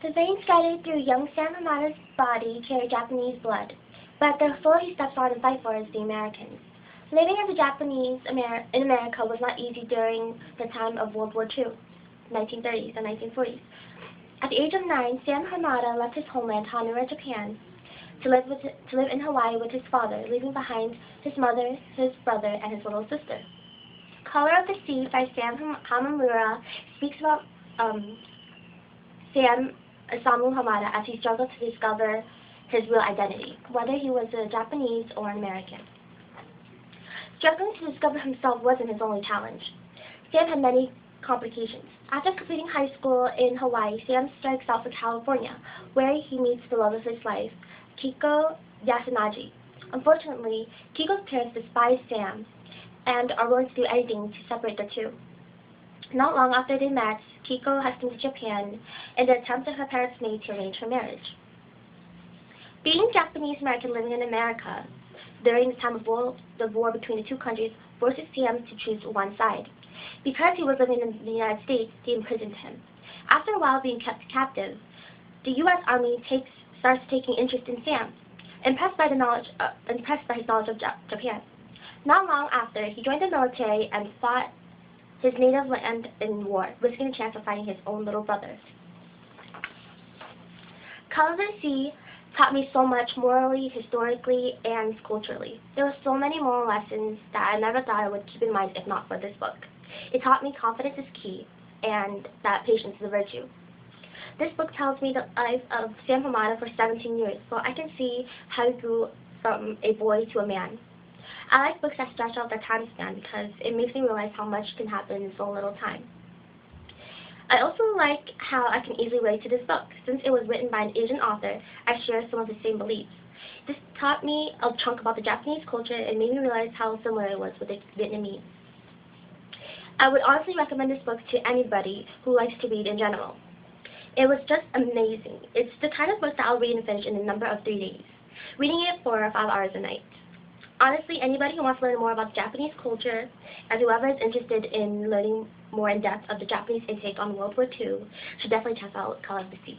The veins guided through young Sam Hamada's body carry Japanese blood, but the floor he steps on and fights for is the Americans. Living as a Japanese in America was not easy during the time of World War II, 1930s and 1940s. At the age of 9, Sam Hamada left his homeland, Hamamura, Japan, to live in Hawaii with his father, leaving behind his mother, his brother, and his little sister. Color of the Sea by Sam Hamamura speaks about Sam Isamu Hamada as he struggled to discover his real identity, whether he was a Japanese or an American. Struggling to discover himself wasn't his only challenge. Sam had many complications. After completing high school in Hawaii, Sam strikes out for California, where he meets the love of his life, Kiko Yasunagi. Unfortunately, Kiko's parents despise Sam and are willing to do anything to separate the two. Not long after they met, Kiko has come to Japan in the attempt that her parents made to arrange her marriage. Being Japanese American living in America during the time of the war between the two countries forces Sam to choose one side. Because he was living in the United States, they imprisoned him. After a while being kept captive, the U.S. Army starts taking interest in Sam, impressed by his knowledge of Japan. Not long after, he joined the military and fought his native land in war, risking a chance of finding his own little brother. Color of the Sea taught me so much morally, historically, and culturally. There were so many moral lessons that I never thought I would keep in mind if not for this book. It taught me confidence is key, and that patience is a virtue. This book tells me the life of Sam Hamada for 17 years, so I can see how he grew from a boy to a man. I like books that stretch out their time span because it makes me realize how much can happen in so little time. I also like how I can easily relate to this book. Since it was written by an Asian author, I share some of the same beliefs. This taught me a chunk about the Japanese culture and made me realize how similar it was with the Vietnamese. I would honestly recommend this book to anybody who likes to read in general. It was just amazing. It's the kind of book that I'll read and finish in a number of 3 days, reading it 4 or 5 hours a night. Honestly, anybody who wants to learn more about Japanese culture, and whoever is interested in learning more in depth of the Japanese intake on World War II, should definitely check out Color of the Sea.